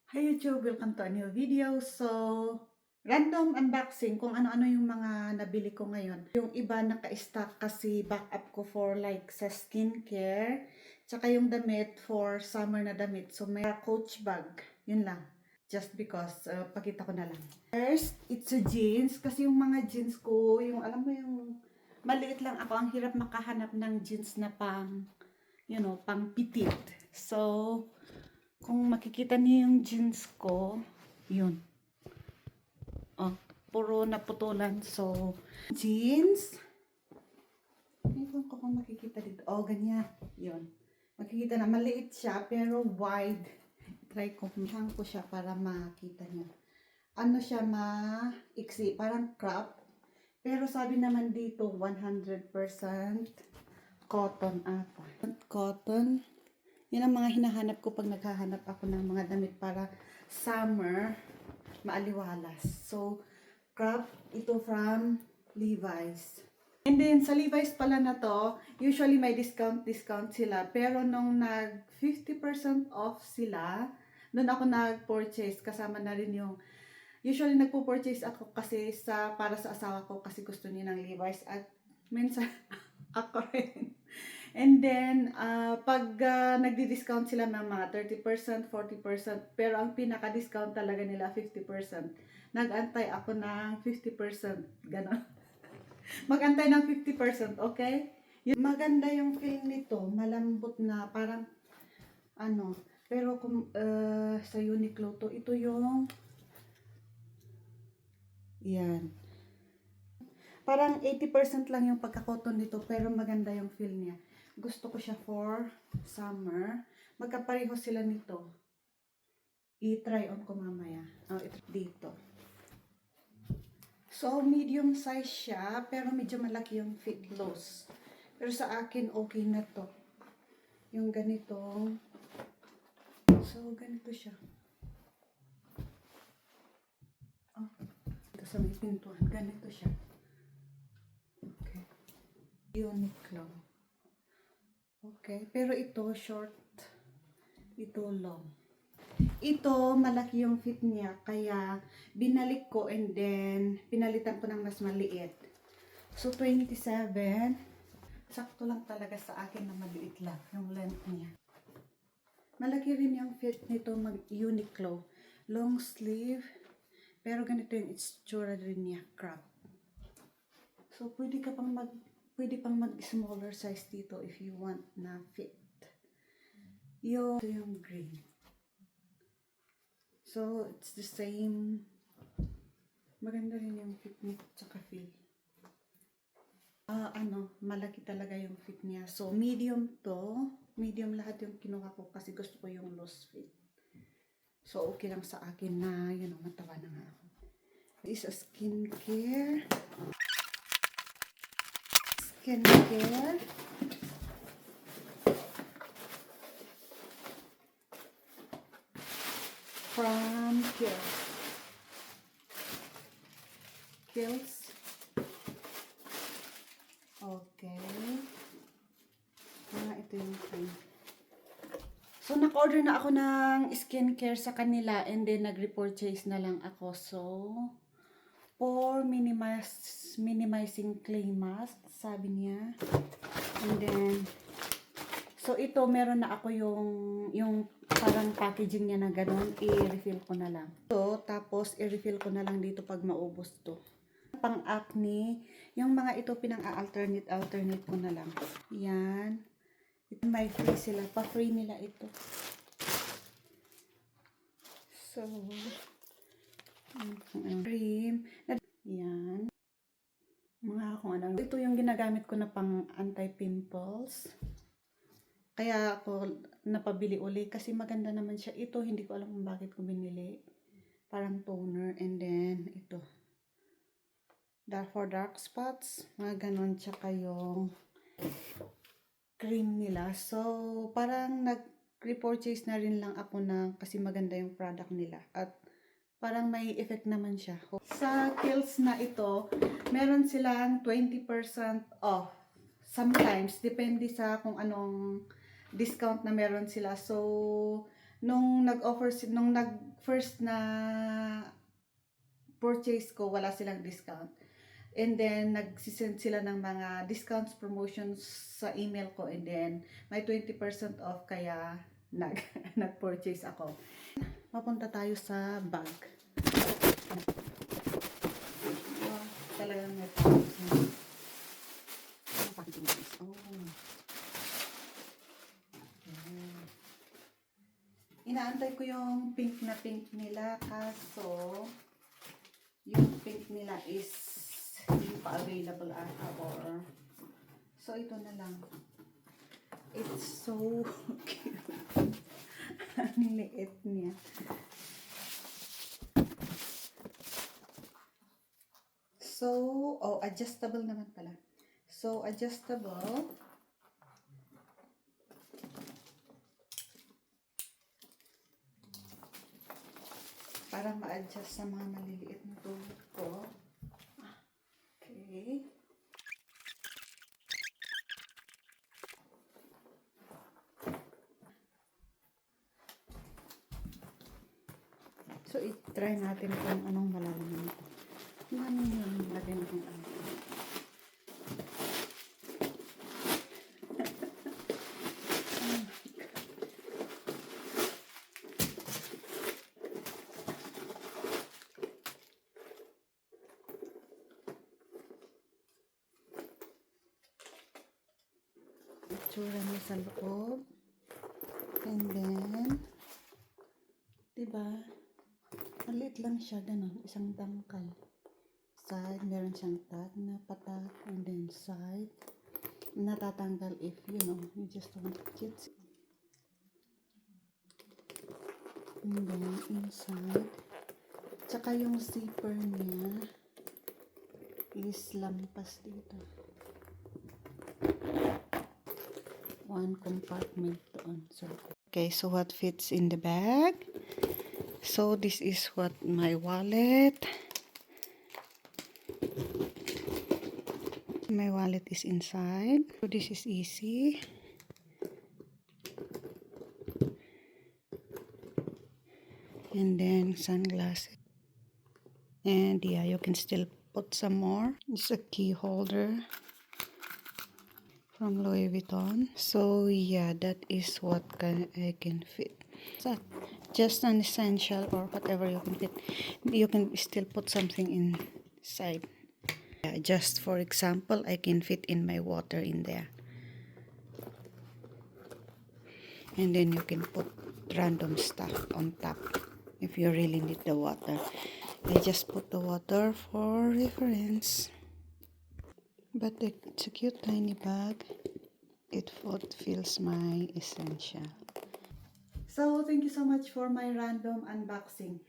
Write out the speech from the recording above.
Hi YouTube! Welcome to a new video. So, random unboxing kung ano-ano yung mga nabili ko ngayon. Yung iba naka-stock kasi backup ko for like sa skincare. Tsaka yung damit for summer na damit. So, may Coach bag. Yun lang. Just because, pakita ko na lang. First, it's a jeans. Kasi yung mga jeans ko, yung alam mo yung maliit lang ako. Ang hirap makahanap ng jeans na pang, pang petite. So, kung makikita niyo yung jeans ko, yun. Oh, puro naputulan. So, jeans. Ewan ko kung makikita dito. Oh, ganyan. Yun. Makikita na maliit siya, pero wide. Try ko. Hang ko siya para makita niyo. Ano siya maiksi, parang crop. Pero sabi naman dito, 100% cotton ata. Cotton. Yan ang mga hinahanap ko pag naghahanap ako ng mga damit para summer, maaliwalas. So, crop, ito from Levi's. And then, sa Levi's pala na to, usually may discount sila. Pero nung nag 50% off sila, doon ako nag-purchase. Kasama na rin yung, usually nagpo-purchase ako kasi para sa asawa ko kasi gusto niya ng Levi's. At minsan, ako rin. And then, pag nagdi-discount sila ng mga 30%, 40%, pero ang pinaka-discount talaga nila 50%. Nag-antay ako ng 50%, gano'n. Mag-antay ng 50%, okay? Maganda yung feel nito, malambot na, parang, pero kung sa Uniqlo to, ito yung, yan. Parang 80% lang yung pagka-cotton nito, pero maganda yung feel niya. Gusto ko siya for summer. Magkapareho sila nito. I-try on ko mamaya. Dito. So, medium size siya, pero medyo malaki yung fit loose. Pero sa akin, okay na to. Yung ganito. So, ganito siya. Oh, ito sa may pintuan. Ganito siya. Okay. Uniqlo. Okay, pero ito short, ito long. Ito malaki yung fit niya, kaya binalik ko and then pinalitan ko ng mas maliit. So 27, sakto lang talaga sa akin na maliit lang yung length niya. Malaki rin yung fit nito Uniqlo. Long sleeve, pero ganito yung itsura rin niya, crop. So pwede pang mag-smaller size dito if you want na fit. Yung green. So, it's the same. Maganda rin yung fit niya tsaka feel. Malaki talaga yung fit niya. So, medium to. Medium lahat yung kinuha ko kasi gusto ko yung loose fit. So, okay lang sa akin na, matawa na nga ako. This is a skincare. From Kiehl's. Okay. Ito yung cream. So, nag-order na ako ng skincare sa kanila and then nag-repurchase na lang ako. So, for minimizing clay mask, sabi niya. And then, so ito, meron na ako yung parang packaging niya na gano'n, i-refill ko na lang. So, tapos i-refill ko na lang dito pag maubos to. Pang acne, yung mga ito pinang-alternate ko na lang. Yan. Ito may free sila, pa-free nila ito. So, cream. Yan. Mga kung ano. Ito yung ginagamit ko na pang anti-pimples. Kaya ako napabili uli kasi maganda naman siya. Ito hindi ko alam kung bakit ko binili. Parang toner and then ito. For dark spots, mga ganon. Tsaka yung cream nila. So, parang nag-repurchase na rin lang ako kasi maganda yung product nila. At parang may effect naman siya. Sa Kiehl's na ito, meron silang 20% off. Sometimes, depende sa kung anong discount na meron sila. So, Nung nag-first na purchase ko, wala silang discount. And then, nagsisend sila ng mga discounts, promotions sa email ko. And then, may 20% off kaya nag-purchase ako. Mapunta tayo sa bag. Oh, talagang may purchase na. Ang packaging guys. Oh. Yeah. Inaantay ko yung pink nila. Kaso, yung pink nila is hindi pa available ata or so ito na lang. It's so cute. Ang liit niya. So, oh, adjustable naman pala. So, adjustable. Para ma-adjust sa mga maliliit na tulad ko. Okay. So, i-try natin kung anong malalaman ito. Ano yung lagay natin ang itsura niya sa loob. And then, diba? Maliit lang siya, ganun. Isang tangkal. Side, meron siyang tag na patak. And then side, natatanggal if, you know, you just want kids. And then, inside. Tsaka yung zipper niya is lampas dito. One compartment doon. So, okay, so what fits in the bag? So, this is what my wallet. My wallet is inside. So, this is easy. And then, sunglasses. And yeah, you can still put some more. It's a key holder from Louis Vuitton. So yeah, that is what I can fit. So just an essential or whatever you can fit. You can still put something inside. Yeah, just for example, I can fit in my water in there. And then you can put random stuff on top if you really need the water. I just put the water for reference. But it's a cute tiny bag. It feels my essential. So, thank you so much for my random unboxing.